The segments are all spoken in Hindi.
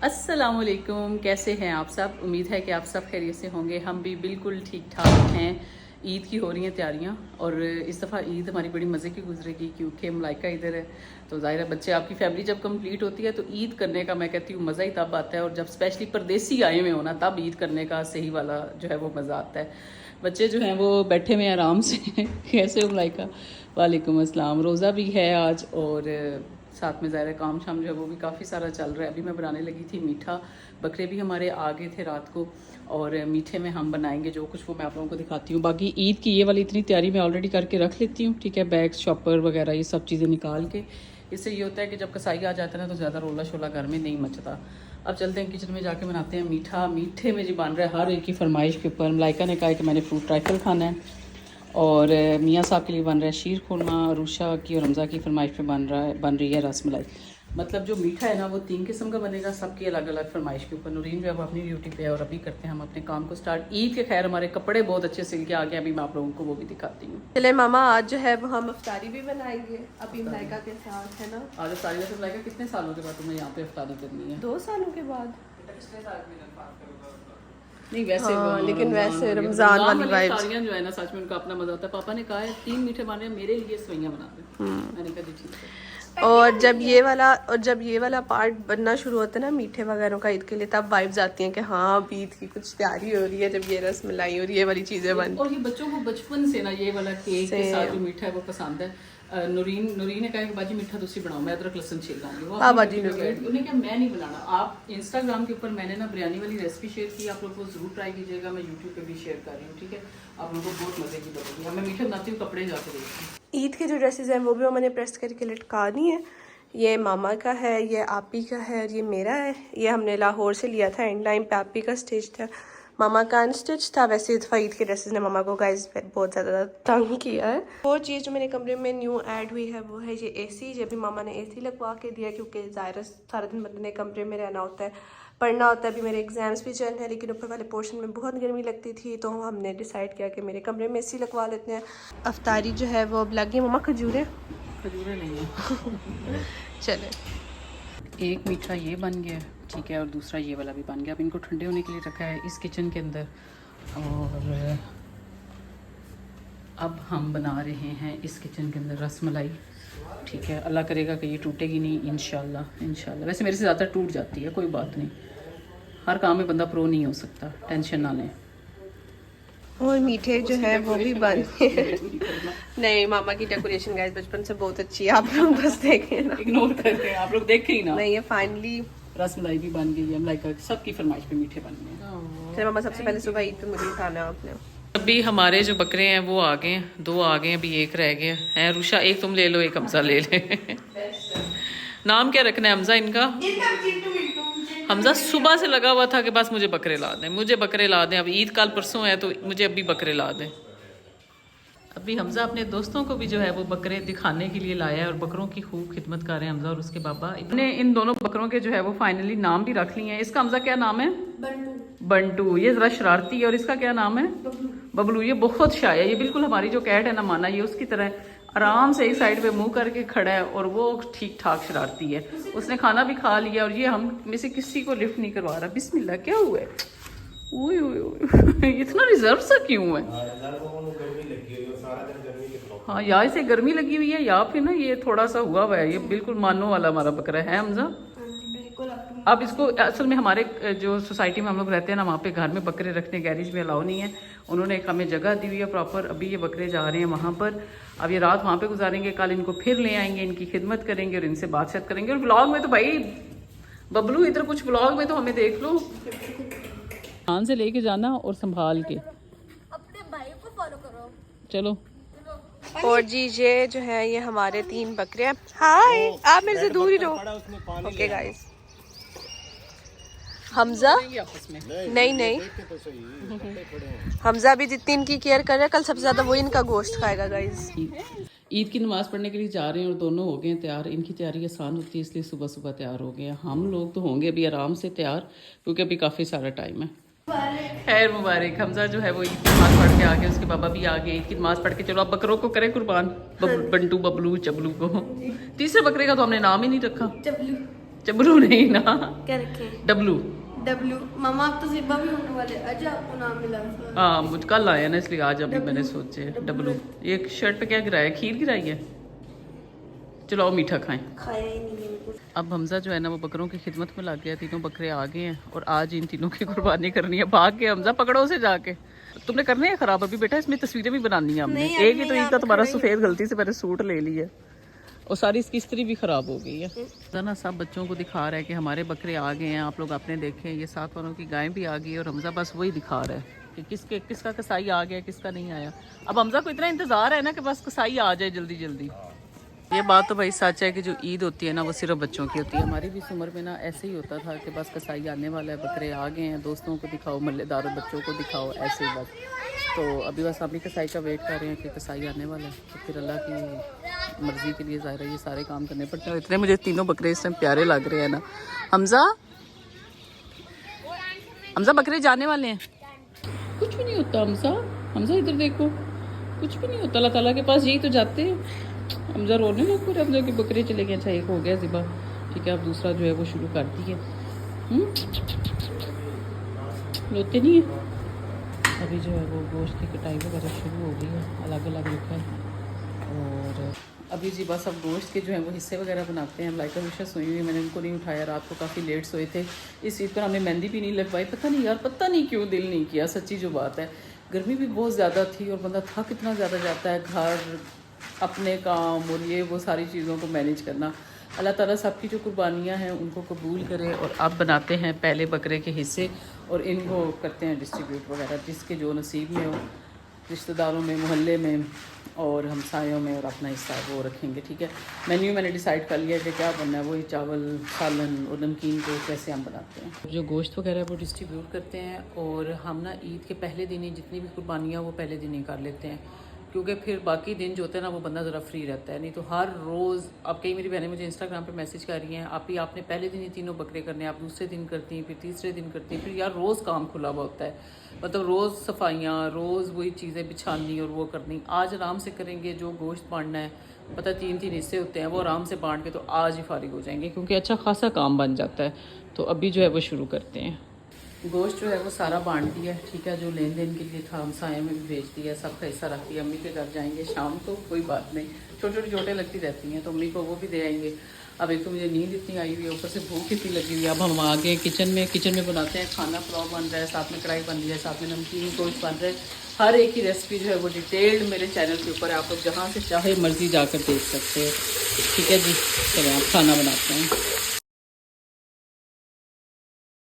अस्सलामुअलैकुम, कैसे हैं आप सब। उम्मीद है कि आप सब खैरियत से होंगे। हम भी बिल्कुल ठीक ठाक हैं। ईद की हो रही हैं तैयारियां और इस दफ़ा ईद हमारी बड़ी मज़े की गुजरेगी क्योंकि मलाइका इधर है। तो ज़ाहिर है बच्चे आपकी फैमिली जब कंप्लीट होती है तो ईद करने का मैं कहती हूँ मज़ा ही तब आता है, और जब स्पेशली परदेसी आए हुए हो ना तब ईद करने का सही वाला जो है वो मज़ा आता है। बच्चे जो हैं वो बैठे हुए हैं आराम से कैसे हो मलाइका? वालेकुम अस्सलाम। रोज़ा भी है आज और साथ में ज़ाहिर काम शाम जो है वो भी काफ़ी सारा चल रहा है। अभी मैं बनाने लगी थी मीठा। बकरे भी हमारे आ गए थे रात को और मीठे में हम बनाएंगे जो कुछ वो मैं आप लोगों को दिखाती हूँ। बाकी ईद की ये वाली इतनी तैयारी मैं ऑलरेडी करके रख लेती हूँ, ठीक है। बैग्स, शॉपर वगैरह ये सब चीज़ें निकाल के। इससे ये होता है कि जब कसाई आ जाता है ना तो ज़्यादा रोला शोला घर में नहीं मचता। अब चलते हैं किचन में जाके बनाते हैं मीठा। मीठे में जी बन रहा है हर एक की फरमाइश के ऊपर। मलाइका ने कहा कि मैंने फ्रूट ट्राइफल खाना है, और मियाँ साहब के लिए बन रहा है शीर खुरमा। रूशा की और रमज़ा की फरमाइश पे बन रही है रसमलाई। मतलब जो मीठा है ना वो 3 किस्म का बनेगा, सबकी अलग अलग फरमाइश के ऊपर। नूरीन जो है वो अपनी ड्यूटी पे है और अभी करते हैं हम अपने काम को स्टार्ट। ईद के खैर हमारे कपड़े बहुत अच्छे सिल के आ गए, अभी मैं आप लोगों को वो भी दिखाती हूँ। चले मामा, आज जो है वो हम अफ्तारी भी बनाएंगे अभी मलाइका के साथ, है ना। आज अफ्तारी वैसे मलाइका कितने सालों के बाद तुम्हें यहाँ पे अफ्तारी करनी है? 2 सालों के बाद। नहीं वैसे हाँ, लेकिन वैसे रमजान वाली वाइब्स सारियां जो है ना सच में उनका अपना मजा होता है। पापा ने कहा है 3 मीठे बन रहे हैं, मेरे लिए सवैयां बना दे। मैंने कहा जी ठीक है। और जब ये वाला पार्ट बनना शुरू होता है ना मीठे वगैरह का ईद के लिए, तब वाइब्स आती हैं कि हाँ अब ईद की कुछ तैयारी हो रही है। जब ये रसमलाई और ये वाली चीजें बन, और ये बच्चों को बचपन से ना ये वाला केक के साथ जो मीठा है वो पसंद है। नूरीन ने कहा कि बाजी मीठा तुसी बनाओ, मैं अदरक लहसुन छील लाऊंगी। वो उन्हें क्या मैं नहीं बनाना। आप इंस्टाग्राम के ऊपर मैंने ना बिरयानी वाली रेसिपी शेयर की, आप लोग को जरूर ट्राई कीजिएगा। मैं यूट्यूब पे भी शेयर कर रही हूँ, ठीक है। आप लोगों को बहुत मजे की लगेगी। अब मैं मीठा बनाती हूँ, कपड़े जाके देखती हूँ। ईद के जो ड्रेसेस हैं वो भी मैंने प्रेस करके लटका दी है। ये मामा का है, ये आपी का है और ये मेरा है। ये हमने लाहौर से लिया था, एंड टाइम पे आपी का स्टिच था, मामा का अनस्टिच था। वैसे इस ईद के ड्रेसेस ने मामा को गाइस बहुत ज़्यादा तंग किया है। और चीज़ जो मेरे कमरे में न्यू ऐड हुई है वो है ये एसी। जब भी मामा ने एसी लगवा के दिया क्योंकि ज़ाहिर सारा दिन बंदे ने कमरे में रहना होता है, पढ़ना होता है। अभी मेरे एग्जाम्स भी चल रहे हैं, लेकिन ऊपर वाले पोर्शन में बहुत गर्मी लगती थी तो हमने डिसाइड किया कि मेरे कमरे में एसी लगवा लेते हैं। अफ्तारी जो है वो अब लगी। मामा खजूरें नहीं है चले। एक मीठा ये बन गया, ठीक है, और दूसरा ये वाला भी बन गया। अब इनको ठंडे होने के लिए रखा है इस किचन के अंदर। और अब हम बना रहे हैं इस किचन के अंदर रसमलाई, ठीक है। अल्लाह करेगा कि ये टूटेगी नहीं, इंशाल्लाह। वैसे मेरे से ज़्यादा टूट जाती है, कोई बात नहीं। हर काम में बंदा प्रो नहीं हो सकता, टेंशन ना लें। और मीठे जो है वो भी बन नहीं, मामा की डेकोरेशन गाइस बचपन से बहुत अच्छी है, आप लोग बस देखें ना, इग्नोर करते हैं, आप लोग देखें ही ना। नहीं, ये फाइनली रसमलाई भी बन गई है, मलाइका सबकी फरमाइश पे मीठे बन गए। चलो मामा, सबसे पहले सुबह ईद पे मुझे खाना है आपने। अभी हमारे जो बकरे हैं वो आ गए हैं, 2 आ गए हैं, अभी एक रह गया है। रूशा एक तुम ले लो, एक हमजा ले ले। नाम क्या रखना है हमजा इनका? हमजा सुबह से लगा हुआ था कि बस मुझे बकरे ला दें, मुझे बकरे ला दें। अब ईद कल परसों है तो मुझे अभी बकरे ला दें। अभी हमजा अपने दोस्तों को भी जो है वो बकरे दिखाने के लिए लाया है और बकरों की खूब खिदमत कर रहे हैं हमजा और उसके बाबा। इतने इन दोनों बकरों के जो है वो फाइनली नाम भी रख लिए हैं। इसका हमजा क्या नाम है? बंटू। ये जरा शरारती है। और इसका क्या नाम है? बबलू। ये बहुत शाय है, ये बिल्कुल हमारी जो कैट है ना माना, ये उसकी तरह आराम से एक साइड पे मुंह करके खड़ा है और वो ठीक ठाक शरारती है। उसने खाना भी खा लिया और ये हम में से किसी को लिफ्ट नहीं करवा रहा। बिस्मिल्लाह, क्या हुआ है? इतना रिजर्व सा क्यों है? हाँ, या इसे गर्मी लगी हुई है या फिर ना ये थोड़ा सा हुआ हुआ है। ये बिल्कुल मानो वाला हमारा बकरा है हमजा। अब इसको असल में हमारे जो सोसाइटी में हम लोग रहते हैं ना, वहाँ पे घर में बकरे रखने गैरेज में अलाउ नहीं है। उन्होंने एक हमें जगह दी हुई है प्रॉपर। अभी ये बकरे जा रहे हैं वहाँ पर, अब ये रात वहाँ पे गुजारेंगे, कल इनको फिर ले आएंगे, इनकी खिदमत करेंगे और इनसे बातचीत करेंगे। और ब्लॉग में तो भाई बबलू इधर कुछ ब्लॉग में तो हमें देख लो, ध्यान से लेके जाना और संभाल के, अपने भाई को फॉलो करो। चलो। और जी ये जो है ये हमारे 3 बकरे हैं। हाय, आप मेरे से दूर ही रहो। ओके गाइस, हमजा नहीं हमजा भी जितनी इनकी केयर कर रहा है, कल सबसे ज्यादा वो इनका गोश्त खाएगा गाइस। ईद की नमाज़ पढ़ने के लिए जा रहे हैं और दोनों हो गए हैं तैयार। इनकी तैयारी आसान होती है इसलिए सुबह सुबह तैयार हो गए हैं। हम लोग तो होंगे अभी आराम से तैयार क्योंकि अभी काफ़ी सारा टाइम है। खैर मुबारक। हमजा जो है वो ईद की नमाज़ पढ़ के आ गए, उसके बाबा भी आ गए। ईद की नमाज़ पढ़ के चलो अब बकरों को करें कुर्बान, बंटू, बबलू, चबलू को। तीसरे बकरे का तो हमने नाम ही नहीं रखा। चबरू नहीं ना, क्या रखे? डब्लू। डब्लू। मामा आप तो ज़िब्बा भी होने वाले, आज आपको नाम मिला। हाँ मुझ कल आया ना, इसलिए आज अभी मैंने सोचे डब्लू। ये शर्ट पे क्या गिराया, खीर गिराई है? चलो आओ मीठा खाएं। खाया ही नहीं है कुछ। अब हमजा जो है ना वो बकरों की खिदमत में लग गया, तीनों बकरे आ गए हैं और आज इन तीनों की कुर्बानी करनी है। भाग के हमजा पकड़ो से जाके, तुमने करने हैं खराब अभी बेटा, इसमें तस्वीरें भी बनानी है हमने। एक ही तो ईद का तुम्हारा सफेद गलती से मैंने सूट ले लिया और सारी इसकी स्त्री भी खराब हो गई है ना। सब बच्चों को दिखा रहा है कि हमारे बकरे आ गए हैं, आप लोग आपने देखे। ये साथ वालों की गाय भी आ गई और हमजा बस वही दिखा रहा है कि किसका कसाई आ गया, किसका नहीं आया। अब हमजा को इतना इंतजार है ना कि बस कसाई आ जाए जल्दी जल्दी। ये बात तो भाई सच है कि जो ईद होती है ना वो सिर्फ बच्चों की होती है। हमारी भी इस उम्र में ना ऐसे ही होता था कि बस कसाई आने वाला है, बकरे आ गए हैं, दोस्तों को दिखाओ, मल्लेदारों बच्चों को दिखाओ, ऐसे ही बस। तो अभी बस हम ही कसाई का वेट कर रहे हैं कि कसाई आने वाला है, तो फिर अल्लाह की मर्ज़ी के लिए ज़ाहिर है ये सारे काम करने पड़ते हैं। इतने मुझे तीनों बकरे इस टाइम प्यारे लग रहे हैं ना। हमजा बकरे जाने वाले हैं। कुछ भी नहीं होता हमजा इधर देखो, कुछ भी नहीं होता। अल्लाह ताला के पास यही तो जाते हैं। हमजा रोने लग पड़े, हमजा के बकरे चले गए। अच्छा एक हो गया ज़िबा, ठीक है। अब दूसरा जो है वो शुरू कर दी है। रोते नहीं है। अभी जो है वो गोश्त की कटाई वगैरह शुरू हो गई है, अलग अलग रखा है। और अभी जी बस अब गोश्त के जो है वो हिस्से वगैरह बनाते हैं। लाइका हमेशा सोई हुई, मैंने उनको नहीं उठाया, रात को काफ़ी लेट सोए थे। इस ईद पर हमने मेहंदी भी नहीं लगवाई, पता नहीं यार, पता नहीं क्यों दिल नहीं किया, सच्ची जो बात है। गर्मी भी बहुत ज़्यादा थी और बंदा थक इतना ज़्यादा जाता है, घर अपने काम और ये वो सारी चीज़ों को मैनेज करना। अल्लाह ताला सबकी जो कुर्बानियाँ हैं उनको कबूल करे। और अब बनाते हैं पहले बकरे के हिस्से और इनको करते हैं डिस्ट्रीब्यूट वगैरह, जिसके जो नसीब में हो, रिश्तेदारों में, मोहल्ले में और हमसायों में, और अपना हिस्सा वो रखेंगे, ठीक है। मेन्यू मैंने डिसाइड कर लिया है कि क्या बनना है, वही चावल, सालन और नमकीन को कैसे हम बनाते हैं। जो गोश्त वगैरह वो डिस्ट्रीब्यूट करते हैं और हम ना ईद के पहले दिन ही जितनी भी कुर्बानियाँ वो पहले दिन ही कर लेते हैं, क्योंकि फिर बाकी दिन जो होते हैं ना वो बंदा ज़रा फ्री रहता है। नहीं तो हर रोज़, अब कई मेरी बहनें मुझे इंस्टाग्राम पे मैसेज कर रही हैं, आपने पहले दिन ही तीनों बकरे करने, आप दूसरे दिन करती हैं, फिर तीसरे दिन करती हैं, फिर यार रोज़ काम खुला हुआ होता है। मतलब रोज़ सफाइयाँ, रोज़ वही चीज़ें बिछानी और वो करनी। आज आराम से करेंगे, जो गोश्त बांटना है, पता 3-3 हिस्से होते हैं, वो आराम से बांट के तो आज ही फारिग हो जाएंगे, क्योंकि अच्छा खासा काम बन जाता है। तो अभी जो है वो शुरू करते हैं। गोश्त जो है वो सारा बांट दिया, ठीक है। जो लेन देन के लिए था हमसाए में भी भेज दिया, सबका हिस्सा रख दिया। अम्मी के घर जाएंगे शाम को, कोई बात नहीं, छोटी छोटे लगती रहती हैं तो अम्मी को वो भी दे आएंगे। अब एक तो मुझे नींद इतनी आई हुई है, ऊपर से भूख इतनी लगी हुई है। अब हम आ गए किचन में बनाते हैं खाना। पुलाव बन रहा है, साथ में कढ़ाई बन रही है, साथ में नमकीन गोश्त बन रहा है। हर एक की रेसिपी जो है वो डिटेल्ड मेरे चैनल के ऊपर है, आप लोग जहाँ से चाहे मर्जी जाकर देख सकते हो, ठीक है जी। चलो आप खाना बनाते हैं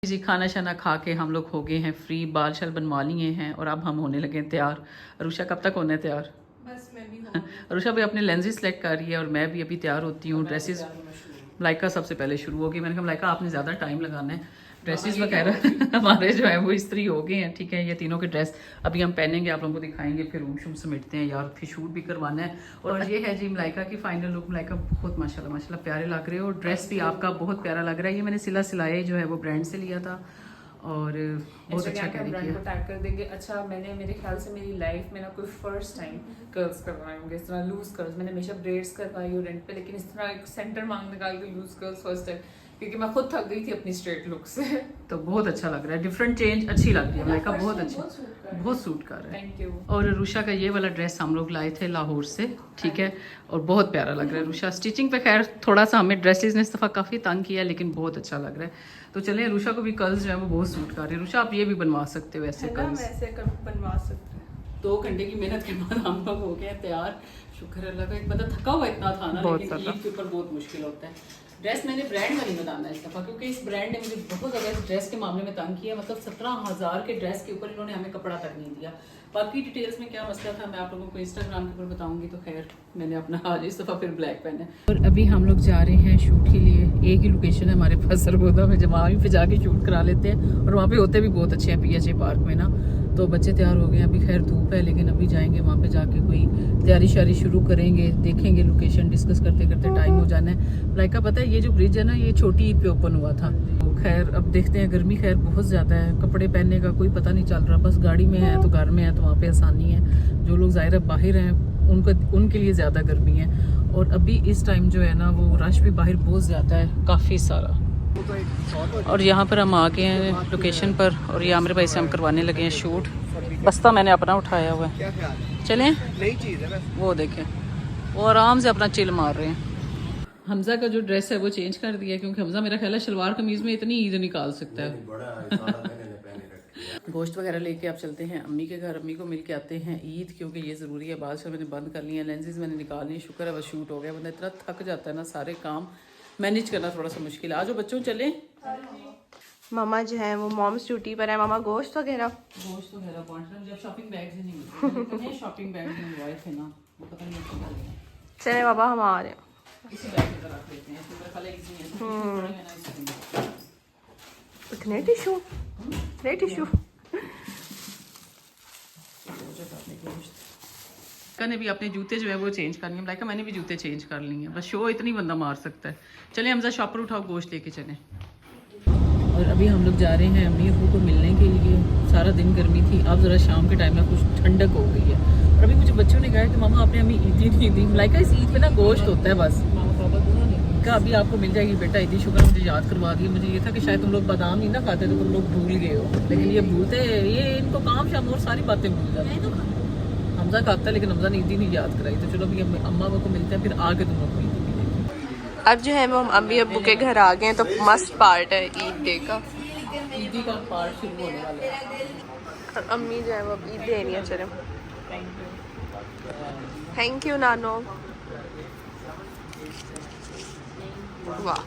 जी। खाना शाना खा के हम लोग हो गए हैं फ्री, बाल शाल बनवा लिए हैं और अब हम होने लगे हैं तैयार। अरुषा कब तक होना है तैयार? बस मैं भी अरुषा भी अपने लेंसेज सेलेक्ट कर रही है और मैं भी अभी तैयार होती हूँ। ड्रेसेस लाइका सबसे पहले शुरू होगी। मैंने कहा लाइका आपने ज़्यादा टाइम लगाना है, ड्रेसेस वगैरह हमारे जो है वो इस्त्री हो गए हैं, ठीक है। ये तीनों के ड्रेस अभी हम पहनेंगे, आप लोगों को दिखाएंगे, फिर रूम शूम समेटते हैं यार, फिर शूट भी करवाना है। और ये है जी मलाइका की फाइनल लुक। मलाइका बहुत माशाल्लाह प्यारे लग रहे हो, और ड्रेस भी आपका बहुत प्यारा लग रहा है। ये मैंने सिलाया जो है वो ब्रांड से लिया था और बहुत अच्छा कैरी किया। को टैग कर देंगे। अच्छा, मैंने मेरे ख्याल से मेरी लाइफ में ना कोई फर्स्ट टाइम कर्ल्स करवाए होंगे, इस तरह लूज कर्ल्स। मैंने हमेशा ब्रेड्स करवाई हूँ रेंट पे, लेकिन इस तरह एक सेंटर मांग निकाल के लूज कर्ल्स फर्स्ट टाइम, क्योंकि मैं खुद थक गई थी अपनी स्ट्रेट लुक से। तो बहुत अच्छा लग रहा है, डिफरेंट चेंज अच्छी लग रही है मलाइका, बहुत अच्छी, बहुत सूट कर रहा है। Thank you. और रुषा का ये वाला ड्रेस हम लोग लाए थे लाहौर से, ठीक है, और बहुत प्यारा लग रहा है। रुषा स्टिचिंग पे खैर थोड़ा सा हमें ड्रेसेस ने इस दफ़ा काफ़ी तंग किया, लेकिन बहुत अच्छा लग रहा है। तो चलिए, रुषा को भी कर्ल्स जो है वो बहुत सूट कर रहे हैं। रुषा आप ये भी बनवा सकते हो ऐसे कर्ल्स, बनवा सकते हैं। 2 घंटे की मेहनत के बाद हम लोग हो गए तैयार। शुक्र अल्लाह का, एक बंदा थका हुआ इतना था ना, लेकिन ईद के ऊपर बहुत मुश्किल होता है। ड्रेस मैंने ब्रांड का नहीं बताना इस दफ़ा, क्योंकि इस ब्रांड ने मुझे बहुत ज़्यादा इस ड्रेस के मामले में तंग किया। मतलब 17,000 के ड्रेस के ऊपर इन्होंने हमें कपड़ा तक नहीं दिया। बाकी डिटेल्स में क्या मसला था मैं आप लोगों को इंस्टाग्राम के ऊपर बताऊंगी। तो खैर मैंने अपना आज इस दफ़ा फिर ब्लैक पहना है। और अभी हम लोग जा रहे हैं शूट के लिए। एक ही लोकेशन है हमारे पास सरगोदा में, जब वहाँ पे जाके शूट करा लेते हैं, और वहाँ पे होते भी बहुत अच्छे हैं PHA पार्क में ना। तो बच्चे तैयार हो गए, अभी खैर धूप है, लेकिन अभी जाएंगे वहाँ पे, जाके कोई तैयारी शारी शुरू करेंगे, देखेंगे लोकेशन, डिस्कस करते करते टाइम हो जाना है। लाइका पता है ये जो ब्रिज है ना, ये छोटी ईद पे ओपन हुआ था। तो खैर अब देखते हैं, गर्मी खैर बहुत ज़्यादा है, कपड़े पहनने का कोई पता नहीं चल रहा। बस गाड़ी में है तो घर में है तो वहाँ पे आसानी है। जो लोग ज़ाहिर बाहर हैं उनके लिए ज़्यादा गर्मी है। और अभी इस टाइम जो है ना वो रश भी बाहर बहुत ज़्यादा है, काफ़ी सारा। और यहाँ पर हम आ गए हैं लोकेशन पर और ये आमिर भाई से हम करवाने लगे हैं शूट। बस्ता मैंने अपना उठाया हुआ है, चलें। नई चीज़ है ना। वो देखें वो आराम से अपना चिल मार रहे हैं। हमजा का जो ड्रेस है वो चेंज कर दिया क्योंकि हमजा मेरा ख्याल है शलवार कमीज में इतनी ईद निकाल सकता है। गोश्त वगैरह लेके आप चलते हैं अम्मी के घर, अम्मी को मिल के आते हैं ईद, क्योंकि ये ज़रूरी है। बादशाह मैंने बंद कर लिया, लेंसेज मैंने निकाल लिए, शुक्र है बस शूट हो गया। बंदा इतना थक जाता है ना, सारे काम मैनेज करना थोड़ा सा मुश्किल है। आज बच्चों चले। मामा जो है वो मॉम्स ड्यूटी पर है। मामा गोश्त वगैरह बांटना, जब शॉपिंग बैग से नहीं शॉपिंग बैग मंगवाए थे ना, वो पता नहीं चले बाबा हम आ रहे हैं। इसी बैग में रख लेते हैं, इसमें खाली इजी है। इतने टिश्यू ने भी अपने जूते जो है वो चेंज कर लिए, लाइक मैंने भी जूते चेंज कर लिए हैं। बस शो इतनी बंदा मार सकता है। चलिए हमजा शॉपर उठाओ, गोश्त लेके चलें। और अभी हम लोग जा रहे हैं अम्मी अबू को मिलने के लिए। सारा दिन गर्मी थी, अब ज़रा शाम के टाइम में कुछ ठंडक हो गई है। और अभी मुझे बच्चों ने कहा कि मामा आपने हमें ईदी नहीं दी। लाइक इस ईद पे ना गोश्त होता है बस। का अभी आपको मिल जाएगी बेटा ईदी, शुक्र मुझे याद करवा दिया। मुझे ये था कि शायद तुम लोग बादाम नहीं ना खाते तो तुम लोग भूल गए हो, लेकिन ये भूलते, ये इनको काम शाम और सारी बातें भूल जाते। हमजा खाता है लेकिन हमजा ने ईदी नहीं याद कराई। तो चलो अभी अम्मा को मिलते हैं, फिर आगे तुम लोग को ईदी मिलेगी। अब जो है वो हम अम्मी अब्बू के घर आ गए हैं, तो मस्त पार्ट है ईद डे का। ईदी का पार्ट शुरू होने वाला है। अम्मी जो है वो ईद देनी है। चले थैंक यू नानो। वाह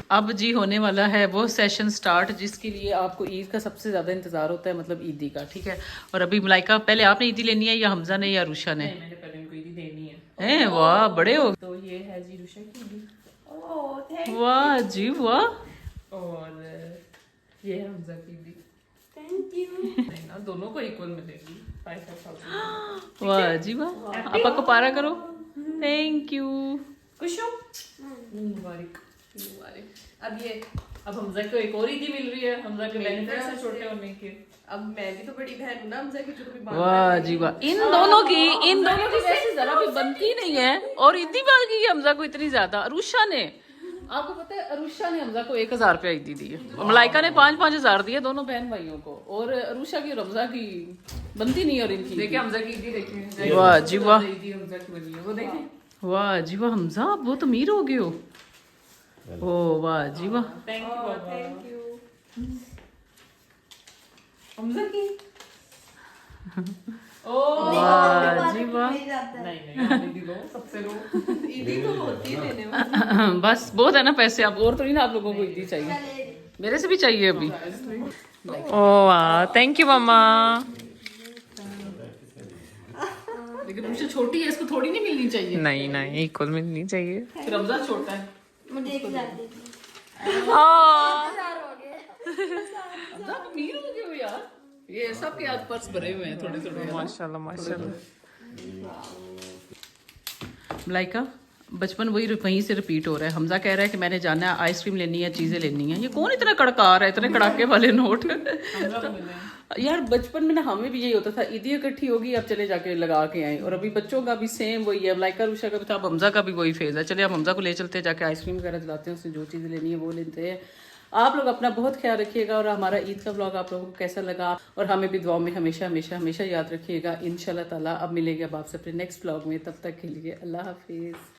अब जी होने वाला है वो सेशन स्टार्ट जिसके लिए आपको ईद का सबसे ज्यादा इंतजार होता है, मतलब ईदी का। ठीक है, और अभी मलाइका पहले आपने ईदी लेनी है या हमजा ने या रुशा ने? मैंने पहले उनको ईदी देनी है। हैं वाह बड़े हो। तो ये है जी रुशा की ईदी, वाह जी वाह। और ये है हमजा की ईदी। Thank you. नहीं ना, दोनों को इक्वल मिलेगी 5,000। वाह जी वाह। आपा को पारा करो। Thank you. खुश हो? मुबारक मुबारक। अब हमजा को एक और ईदी मिल रही है। हमजा के बेनिफिट्स हैं छोटे होने के। अब मैं भी तो बड़ी बहन हूँ ना हमजा की, जो कभी वाह जी वाह। इन दोनों की वैसे जरा भी बनती नहीं है, और ईदी मांग की हमजा को इतनी ज्यादा। अरुषा ने, आपको पता है अरुषा ने हमजा को 1,000 रुपया ईदी दी है, मलाइका ने 5-5 हजार दिए दोनों बहन भाइयों को। और अरुषा की और हमजा की बनती नहीं है। और इनकी देखिए हमजा की ईदी देखिए। वाह जी वाह। ईदी हमजा की बनी है, वो देखिए। वाह जी वाह। हमजा आप बहुत अमीर हो गए हो। ओ वाह जी वाह। Thank you Baba. Thank you. Hamza की वाह जी वाह। नहीं आप ईदी लो, सबसे लो। ईदी तो होती है देने में। बस बहुत है ना पैसे, आप और तो नहीं ना आप लोगों को ईदी चाहिए, मेरे से भी चाहिए अभी। ओ वाह थैंक यू मामा। लेकिन मुझे छोटी है, इसको थोड़ी नहीं मिलनी चाहिए। नहीं नहीं इक्वल मिलनी चाहिए। फिर रमजान छोटा है। मुझे 1,000 दे दो। रमजान अमीर हो गए हो यार। ये सबके आज पर्स भरे हुए हैं थोड़े थोड़े। माशाल्लाह माशाल्लाह। मलाइका बचपन वहीं से रिपीट हो रहा है। हमजा कह रहा है कि मैंने जाना है, आइसक्रीम लेनी है, चीजें लेनी है। ये कौन इतना कड़का रहा है, इतने कड़ाके वाले नोट। यार बचपन में ना हमें भी यही होता था, ईदी इकट्ठी होगी अब चले जाके लगा के आए। और अभी बच्चों का भी सेम वही है, मलाइका रुशा का भी था, अब हमजा का भी वही फेज है। चलिए अब हमजा को ले चलते हैं, जाके आइसक्रीम वगैरह दिलाते हैं, उससे जो चीज़ें लेनी है वो लेते हैं। आप लोग अपना बहुत ख्याल रखिएगा, और हमारा ईद का व्लॉग आप लोगों को कैसा लगा, और हमें भी दुआओं में हमेशा हमेशा हमेशा याद रखिएगा। इंशाल्लाह ताला अब मिलेंगे अब आपसे अपने नेक्स्ट व्लॉग में। तब तक के लिए अल्लाह हाफिज़।